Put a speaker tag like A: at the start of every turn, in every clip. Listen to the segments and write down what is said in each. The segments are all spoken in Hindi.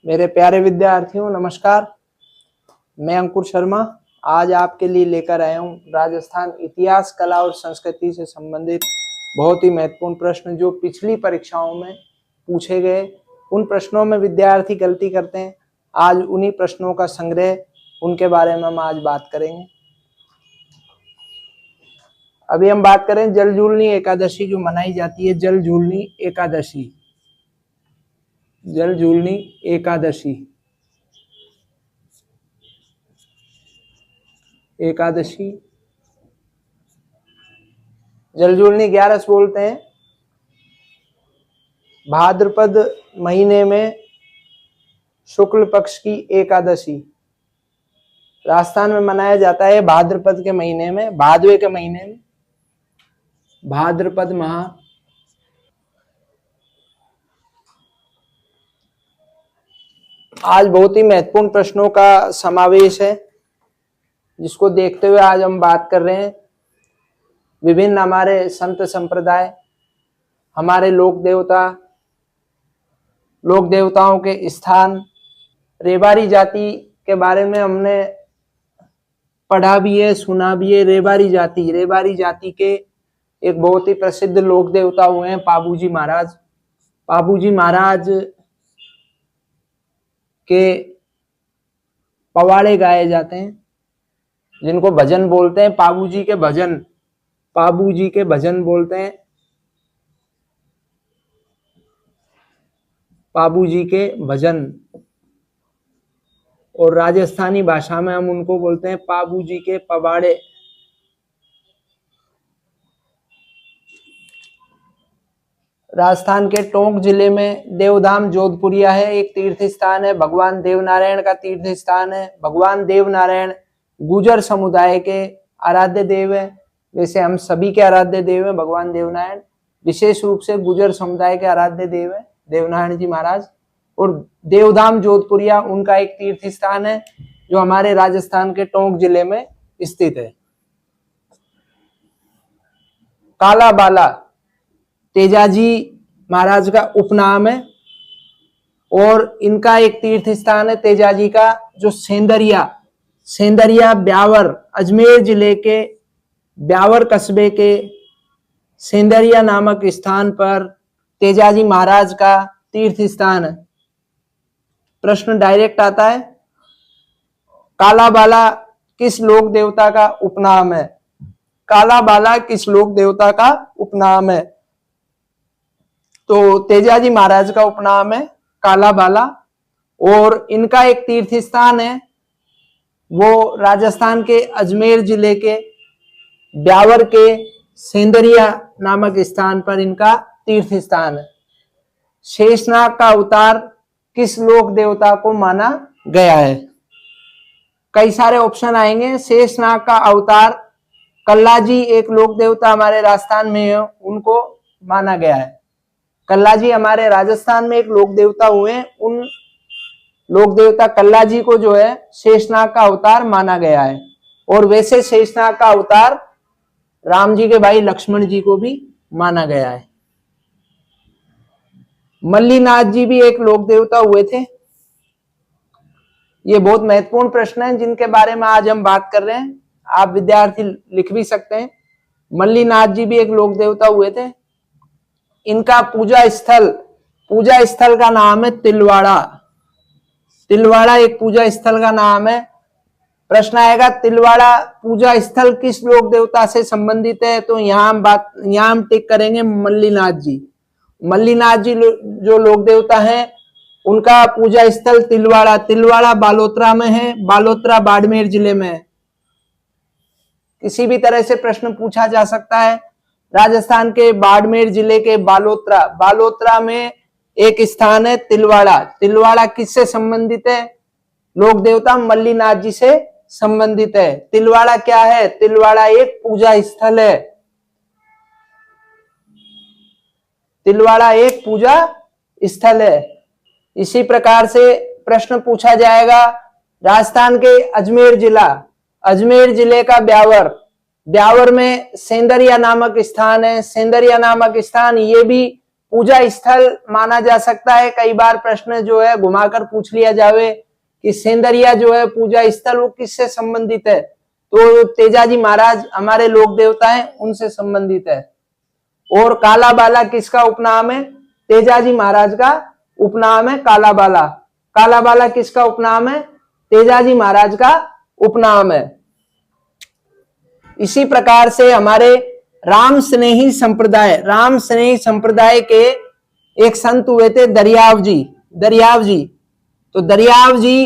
A: मेरे प्यारे विद्यार्थियों नमस्कार। मैं अंकुर शर्मा आज आपके लिए लेकर आया हूँ राजस्थान इतिहास, कला और संस्कृति से संबंधित बहुत ही महत्वपूर्ण प्रश्न जो पिछली परीक्षाओं में पूछे गए। उन प्रश्नों में विद्यार्थी गलती करते हैं। आज उन्हीं प्रश्नों का संग्रह, उनके बारे में हम आज बात करेंगे। अभी हम बात करें जलझूलनी एकादशी जो मनाई जाती है। जलझूलनी एकादशी, जलझूलनी एकादशी, एकादशी जलझूलनी 11 बोलते हैं। भाद्रपद महीने में शुक्ल पक्ष की एकादशी राजस्थान में मनाया जाता है। भाद्रपद के महीने में, भादवे के महीने में, भाद्रपद माह। आज बहुत ही महत्वपूर्ण प्रश्नों का समावेश है जिसको देखते हुए आज हम बात कर रहे हैं। विभिन्न हमारे संत संप्रदाय, हमारे लोक देवताओं के स्थान, रेबारी जाति के बारे में हमने पढ़ा भी है, सुना भी है। रेबारी जाति के एक बहुत ही प्रसिद्ध लोक देवता हुए हैं पाबूजी महाराज। पाबूजी महाराज के पवाड़े गाए जाते हैं जिनको भजन बोलते हैं। पाबूजी के भजन, पाबूजी के भजन बोलते हैं। पाबूजी के भजन, और राजस्थानी भाषा में हम उनको बोलते हैं पाबूजी के पवाड़े। राजस्थान के टोंक जिले में देवधाम जोधपुरिया है, एक तीर्थ स्थान है। भगवान देवनारायण का तीर्थ स्थान है। भगवान देवनारायण गुर्जर समुदाय के आराध्य देव है। वैसे हम सभी के आराध्य देव हैं भगवान देवनारायण, विशेष रूप से गुर्जर समुदाय के आराध्य देव है देवनारायण जी महाराज। और देवधाम जोधपुरिया उनका एक तीर्थ स्थान है जो हमारे राजस्थान के टोंक जिले में स्थित है। काला बाला तेजाजी महाराज का उपनाम है और इनका एक तीर्थ स्थान है तेजाजी का जो सेंदरिया ब्यावर, अजमेर जिले के ब्यावर कस्बे के सेंदरिया नामक स्थान पर तेजाजी महाराज का तीर्थ स्थान है। प्रश्न डायरेक्ट आता है, काला बाला किस लोक देवता का उपनाम है? काला बाला किस लोक देवता का उपनाम है? तो तेजाजी महाराज का उपनाम है काला बाला। और इनका एक तीर्थ स्थान है वो राजस्थान के अजमेर जिले के ब्यावर के सेंदरिया नामक स्थान पर इनका तीर्थ स्थान है। शेषनाग का अवतार किस लोक देवता को माना गया है? कई सारे ऑप्शन आएंगे। शेषनाग का अवतार कल्लाजी, एक लोक देवता हमारे राजस्थान में है, उनको माना गया है। कल्लाजी हमारे राजस्थान में एक लोक देवता हुए, उन लोक देवता कल्लाजी को जो है शेषनाग का अवतार माना गया है। और वैसे शेषनाग का अवतार राम जी के भाई लक्ष्मण जी को भी माना गया है। मल्लीनाथ जी भी एक लोक देवता हुए थे। ये बहुत महत्वपूर्ण प्रश्न है जिनके बारे में आज हम बात कर रहे हैं। आप विद्यार्थी लिख भी सकते हैं। मल्लीनाथ जी भी एक लोक देवता हुए थे। इनका पूजा स्थल का नाम है तिलवाड़ा। तिलवाड़ा एक पूजा स्थल का नाम है। प्रश्न आएगा तिलवाड़ा पूजा स्थल किस लोक देवता से संबंधित है? तो यहाँ हम टिक करेंगे मल्लीनाथ जी। मल्लीनाथ जी जो लोक देवता हैं उनका पूजा स्थल तिलवाड़ा बालोतरा में है। बालोतरा बाड़मेर जिले में है। किसी भी तरह से प्रश्न पूछा जा सकता है। राजस्थान के बाड़मेर जिले के बालोतरा में एक स्थान है तिलवाड़ा। तिलवाड़ा किससे संबंधित है? लोक देवता मल्लीनाथ जी से संबंधित है। तिलवाड़ा क्या है? तिलवाड़ा एक पूजा स्थल है। तिलवाड़ा एक पूजा स्थल है। इसी प्रकार से प्रश्न पूछा जाएगा राजस्थान के अजमेर जिले का ब्यावर में सेंदरिया नामक स्थान है। सेंदरिया नामक स्थान ये भी पूजा स्थल माना जा सकता है। कई बार प्रश्न जो है घुमाकर पूछ लिया जावे कि सेंदरिया जो है पूजा स्थल वो किससे संबंधित है, तो तेजाजी महाराज हमारे लोक देवता हैं, उनसे संबंधित है। और काला बाला किसका उपनाम है? तेजाजी महाराज का उपनाम है काला बाला। काला बाला किसका उपनाम है? तेजाजी महाराज का उपनाम है। इसी प्रकार से हमारे राम स्नेही संप्रदाय के एक संत हुए थे दरियाव जी। तो दरियाव जी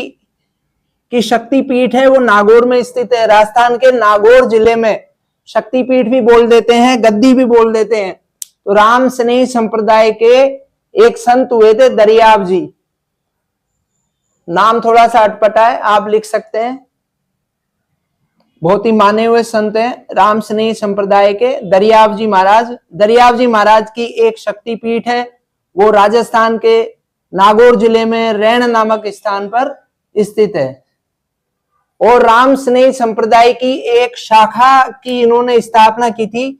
A: की शक्तिपीठ है वो नागौर में स्थित है। राजस्थान के नागौर जिले में शक्तिपीठ भी बोल देते हैं, गद्दी भी बोल देते हैं। तो राम स्नेही संप्रदाय के एक संत हुए थे दरियाव जी। नाम थोड़ा सा अटपटा है, आप लिख सकते हैं। बहुत ही माने हुए संत हैं राम स्नेही संप्रदाय के दरियाव जी महाराज। दरियाव जी महाराज की एक शक्तिपीठ है वो राजस्थान के नागौर जिले में रैण नामक स्थान पर स्थित है। और राम स्नेही संप्रदाय की एक शाखा की इन्होंने स्थापना की थी।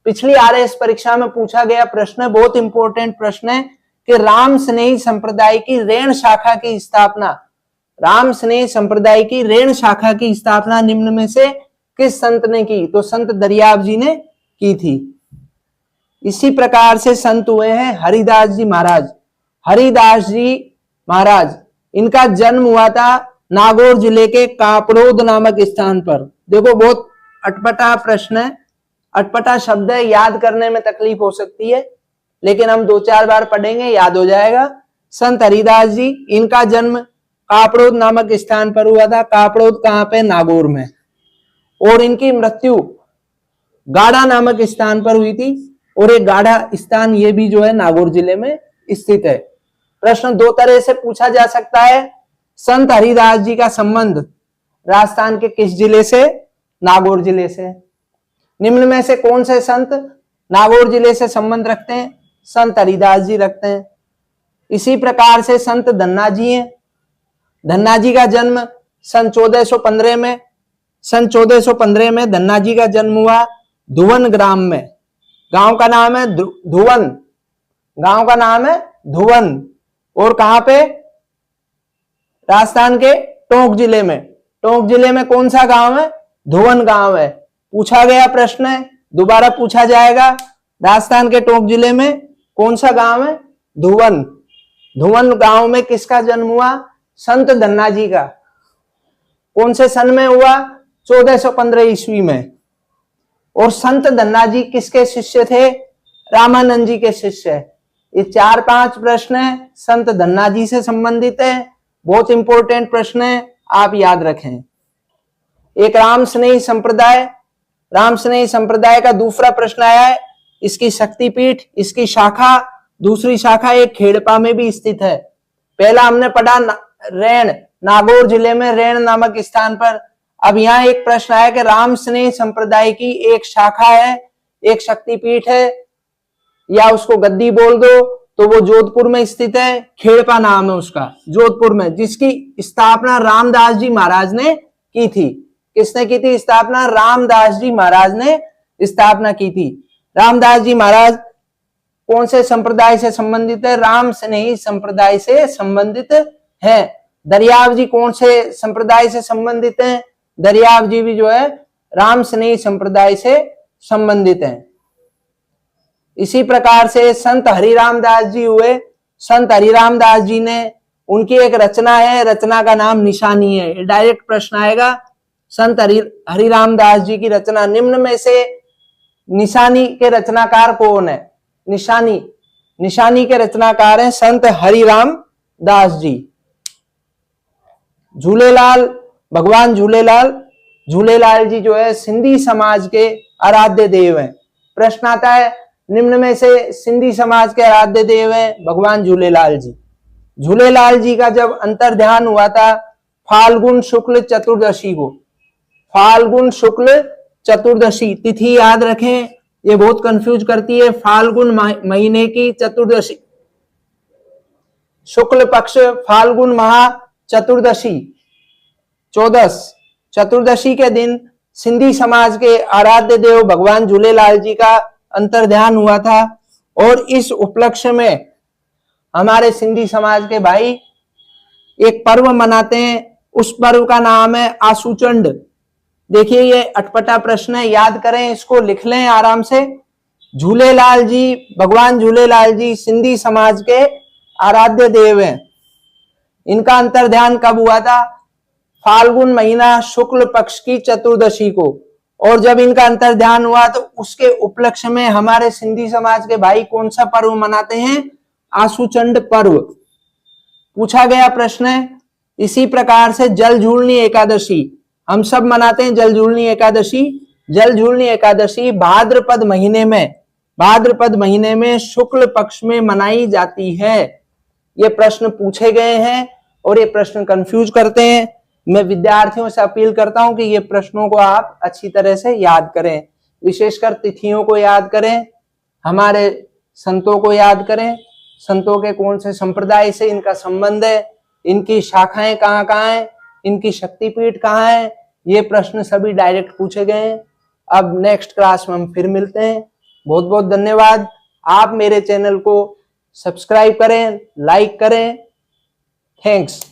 A: पिछली आरएएस परीक्षा में पूछा गया प्रश्न, बहुत इंपॉर्टेंट प्रश्न है कि राम स्नेही संप्रदाय की रैण शाखा की स्थापना, राम स्नेही संप्रदाय की रैण शाखा की स्थापना निम्न में से किस संत ने की? तो संत दरियाव जी ने की थी। इसी प्रकार से संत हुए हैं हरिदास जी महाराज। हरिदास जी महाराज, इनका जन्म हुआ था नागौर जिले के कापड़ोद नामक स्थान पर। देखो बहुत अटपटा प्रश्न है, अटपटा शब्द है, याद करने में तकलीफ हो सकती है, लेकिन हम 2-4 बार पढ़ेंगे याद हो जाएगा। संत हरिदास जी, इनका जन्म कापड़ोद नामक स्थान पर हुआ था। कापड़ोद कहां पे? नागौर में। और इनकी मृत्यु गाढ़ा नामक स्थान पर हुई थी। और एक गाढ़ा स्थान ये भी जो है नागौर जिले में स्थित है। प्रश्न 2 तरह से पूछा जा सकता है। संत हरिदास जी का संबंध राजस्थान के किस जिले से? नागौर जिले से। निम्न में से कौन से संत नागौर जिले से संबंध रखते हैं? संत हरिदास जी रखते हैं। इसी प्रकार से संत धन्ना जी हैं। धन्ना जी का जन्म सन 1415 में, सन 1415 में धन्ना जी का जन्म हुआ धुवन ग्राम में। गांव का नाम है धुवन, गांव का नाम है धुवन। और कहां पे? राजस्थान के टोंक जिले में। टोंक जिले में कौन सा गांव है? धुवन गांव है। पूछा गया प्रश्न है, दोबारा पूछा जाएगा। राजस्थान के टोंक जिले में कौन सा गांव है? धुवन। धुवन गांव में किसका जन्म हुआ? संत धन्ना जी का। कौन से सन में हुआ? 1415 ईस्वी में। और संत धन्ना जी किसके शिष्य थे? रामानंद जी के शिष्य। ये 4-5 प्रश्न है, संत धन्ना जी से संबंधित है। बहुत इंपॉर्टेंट प्रश्न है, आप याद रखें। एक राम स्नेही संप्रदाय, राम स्नेही संप्रदाय का दूसरा प्रश्न आया है, इसकी शक्तिपीठ, इसकी शाखा, दूसरी शाखा एक खेड़पा में भी स्थित है। पहला हमने पढ़ा रैण, नागौर जिले में रैण नामक स्थान पर। अब यहाँ एक प्रश्न आया कि राम स्नेही संप्रदाय की एक शाखा है, एक शक्तिपीठ है, या उसको गद्दी बोल दो, तो वो जोधपुर में स्थित है। खेड़पा नाम है उसका, जोधपुर में, जिसकी स्थापना रामदास जी महाराज ने की थी। किसने की थी स्थापना? रामदास जी महाराज ने स्थापना की थी। रामदास जी महाराज कौन से संप्रदाय से संबंधित है? राम स्नेही संप्रदाय से संबंधित है। दरियाव जी कौन से संप्रदाय से संबंधित हैं? दरियाव जी भी जो है राम स्नेही संप्रदाय से संबंधित हैं। इसी प्रकार से संत हरिराम दास जी हुए। संत हरिराम दास जी ने, उनकी एक रचना है, रचना का नाम निशानी है। डायरेक्ट प्रश्न आएगा, संत हरिराम दास जी की रचना। निम्न में से निशानी के रचनाकार कौन है? निशानी के रचनाकार हैं संत हरिराम दास जी। झूलेलाल, भगवान झूलेलाल जी जो है सिंधी समाज के आराध्य देव हैं। प्रश्न आता है निम्न में से सिंधी समाज के आराध्य देव हैं भगवान झूलेलाल जी। झूलेलाल जी का जब अंतर्ध्यान हुआ था फाल्गुन शुक्ल चतुर्दशी को, फाल्गुन शुक्ल चतुर्दशी तिथि याद रखें, ये बहुत कंफ्यूज करती है। फाल्गुन महीने की चतुर्दशी, शुक्ल पक्ष फाल्गुन माह चतुर्दशी 14 चतुर्दशी के दिन सिंधी समाज के आराध्य देव भगवान झूलेलाल जी का अंतर्ध्यान हुआ था। और इस उपलक्ष्य में हमारे सिंधी समाज के भाई एक पर्व मनाते हैं। उस पर्व का नाम है आसूचंड। देखिए ये अटपटा प्रश्न है, याद करें, इसको लिख लें आराम से। झूलेलाल जी, भगवान झूलेलाल जी सिंधी समाज के आराध्य देव हैं। इनका अंतर्ध्यान कब हुआ था? फाल्गुन महीना शुक्ल पक्ष की चतुर्दशी को। और जब इनका अंतर्ध्यान हुआ तो उसके उपलक्ष्य में हमारे सिंधी समाज के भाई कौन सा पर्व मनाते हैं? आसूचंड पर्व। पूछा गया प्रश्न है। इसी प्रकार से जल झूलनी एकादशी हम सब मनाते हैं। जल झूलनी एकादशी, जल झूलनी एकादशी भाद्रपद महीने में शुक्ल पक्ष में मनाई जाती है। ये प्रश्न पूछे गए हैं और ये प्रश्न कंफ्यूज करते हैं। मैं विद्यार्थियों से अपील करता हूं कि ये प्रश्नों को आप अच्छी तरह से याद करें, विशेषकर तिथियों को याद करें, हमारे संतों को याद करें, संतों के कौन से संप्रदाय से इनका संबंध है, इनकी शाखाएं कहाँ कहाँ हैं, इनकी शक्तिपीठ कहाँ है। ये प्रश्न सभी डायरेक्ट पूछे गए हैं। अब नेक्स्ट क्लास में हम फिर मिलते हैं। बहुत बहुत धन्यवाद। आप मेरे चैनल को सब्सक्राइब करें, लाइक करें। थैंक्स।